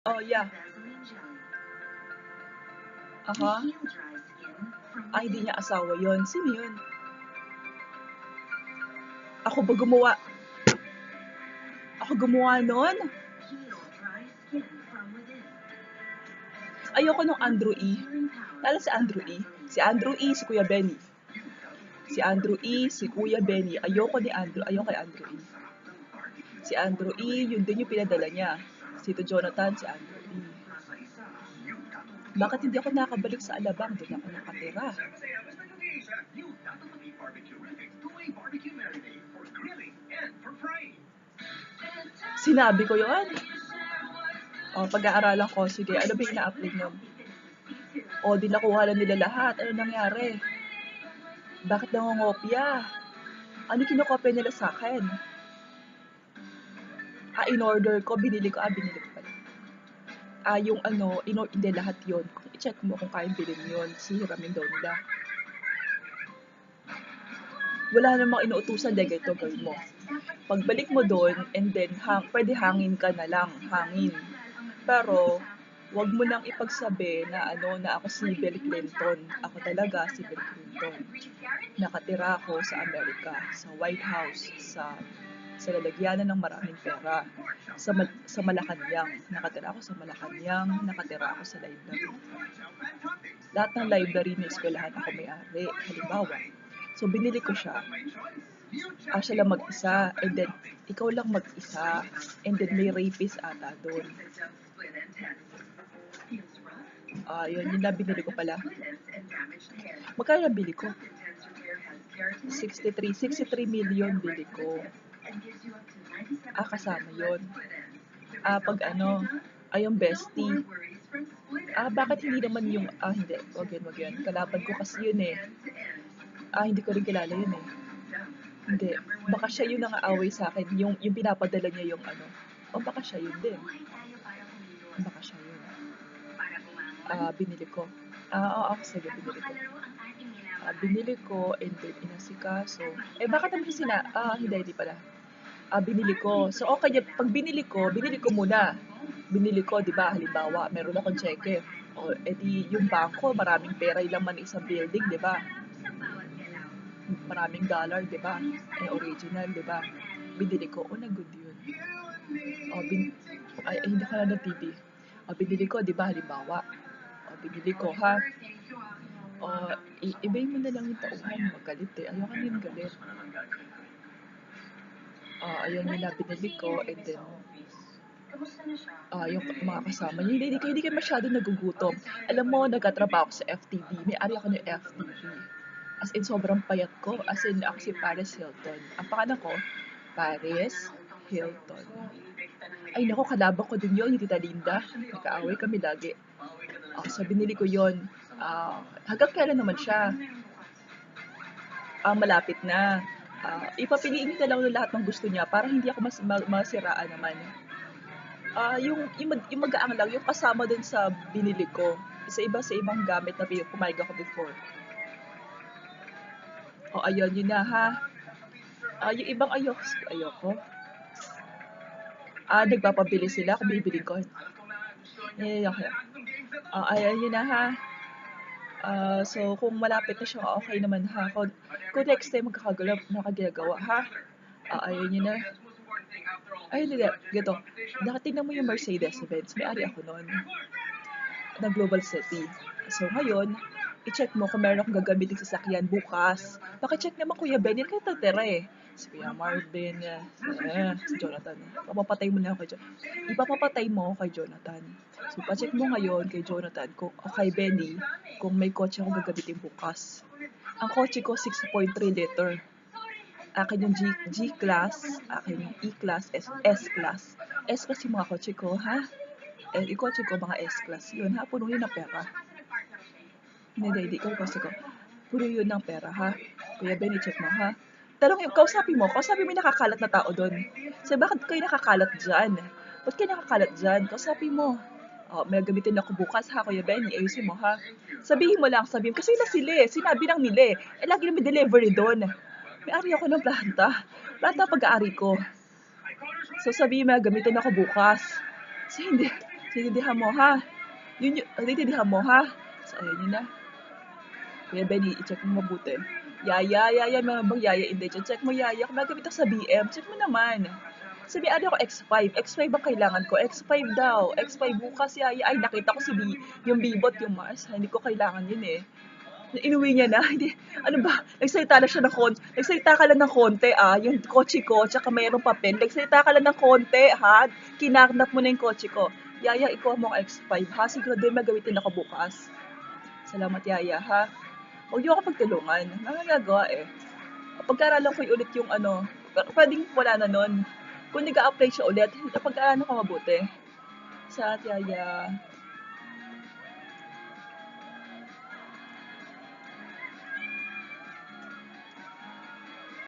Oh, yeah. Aha. Ay, hindi niya asawa yon. Sino yun? Ako ba gumawa? Ako gumawa nun? Ayoko nung Andrew E. Lalo si Andrew E. Si Andrew E, si Kuya Benny. Si Andrew E, si Kuya Benny. Ayoko kay Andrew E. Si Andrew E, yun din yung pinadala niya. Si Tito Jonathan, si Andrew E. Bakit hindi ako nakabalik sa Alabang? Doon ako nakatira. Sinabi ko yun. O, pag-aaralan ko, sige, ano ba yung ina-apply nun? O, di nakuha na nila lahat. Ano nangyari? Bakit nangongopya? Ano kinokopya nila sa akin? In-order ko, binili ko pala. Yung ano, hindi lahat yon. Kung i-check mo kung kayang bilhin yun, sihiramin daw nila. Wala namang inuutusan, dahil ito gawin mo. Pagbalik mo doon, and then, pwede hangin ka na lang, hangin. Pero, wag mo nang ipagsabi na ako si Bill Clinton. Ako talaga si Bill Clinton. Nakatira ako sa Amerika, sa White House, sa lalagyanan ng maraming pera, sa Malacanang. Nakatira ako sa Malacanang, nakatira ako sa library. Lahat ng library ng eskwelahan ako may-ari, halimbawa. So, binili ko siya. Siya lang mag-isa, and then, ikaw lang mag-isa, and then may rapist ata doon. Yun na binili ko pala. Magkano na bili ko? 63 million bili ko. Kasama yun. Pag yung bestie. Bakit hindi naman yung, hindi, wag yun. Kalaban ko kasi yun eh. Hindi ko rin kilala yun eh. Hindi, baka siya yung nangaaway sa akin, yung pinapadala niya yung baka siya yun din. Baka siya yun. Binili ko. Sige, binili ko. Binili ko, and then inasikaso. Bakit naman siya hindi pala. Binili ko. So, okay, pag binili ko muna. Binili ko, di ba, halimbawa, meron akong cheque. Edi, yung bangko, maraming pera lang man isang building, di ba? Maraming dollar, di ba? Original, di ba? Binili ko, na good yun. Hindi ko na TV. Binili ko, di ba, halimbawa. Binili ko, ha? Ibay mo na lang yung tauhan, magalit eh. Ayoko na yung galit. Ayun yun na binili ko, and then, yung mga kasama niya, hindi kayo masyado nagugutom. Alam mo, nagkatrabaho ako sa FTV. May-ari ako ng FTV. As in, sobrang payat ko. As in, ako si Paris Hilton. Ang pangalan ko, Paris Hilton. Ay, naku, kalaban ko din yun, yung Tita Linda. Nagkaaway kami lagi. So, binili ko yun. Hanggang kailan naman siya? Malapit na. Ipapiliin niya lang lahat ng gusto niya para hindi ako masiraan naman. Yung magaang lang, yung kasama dun sa binili ko, sa ibang gamit na pumayag ako before. Ayun, yun na ha. Yung ibang ayoko. Nagpapabili sila, kung bibili ko. Okay. Ayun yun na ha. So, kung malapit na siya, okay naman ha. Kung next time makagagawa ha. Ayun yun na. Hindi. Gito. Nakatingnan mo yung Mercedes-Benz. May-ari ako noon. Na Global City. So, ngayon, i-check mo kung meron akong gagamitin sasakyan bukas. Paki-check naman Kuya Benny, kayo tatira eh. Si Kuya Marvin, si Jonathan. Ipapapatay mo ako kay Jonathan. So, pa-check mo ngayon kay Jonathan, kay Benny, kung may kotse akong gagamitin bukas. Ang kotse ko, 6.3 liter. Akin yung G-Class, akin yung E-Class, S-Class. S-Class yung mga kotse ko, ha? Yung kotse ko, mga S-Class. Yun, ha? Puno yun ng pera. Hindi ko kotse ko. Puno yun ng pera, ha? Kuya Benny, check mo, ha? Kausapin mo yung nakakalat na tao doon. So, bakit kayo nakakalat dyan? Ba't kayo nakakalat dyan? Kausapin mo. May gamitin ako bukas, ha, Kuya Benny? Ayusin mo, ha? Sabihin mo, kasi na sila eh. Sinabi lang nila eh. Lagi na may delivery doon. May-ari ako ng planta. Planta pag-aari ko. So, sabihin mo, gamitin ako bukas. So, hindi. Naintindihan mo, ha? Naintindihan mo, ha? So, ayan yun na. Kuya Benny, i-check mo mabuti. Yaya, meron bang yaya in dyan? Check mo yaya, kung nagamit ako sa BM, check mo naman. Sabi, ano ako, X5. X5 ang kailangan ko. X5 daw. X5 bukas, yaya. Ay, nakita ko yung bibot, yung mas. Hindi ko kailangan yun eh. Inuwi niya na. Hindi, ano ba? Nagsalita ka lang ng konti, yung kotse ko, tsaka mayroong papel. Nagsalita ka lang ng konti, ha? Kinarnap mo na yung kotse ko. Yaya, ikaw mo ang X5, ha? Siguro din magamitin ako bukas. Salamat, Yaya, ha? Huwag niyo ako pagtulungan. Nangangagawa eh. Pagkaaralan ko ulit yung ano, pwedeng wala na nun. Kung nag-a-apply siya ulit, pagkaaralan ko mabuti. Sa Yaya.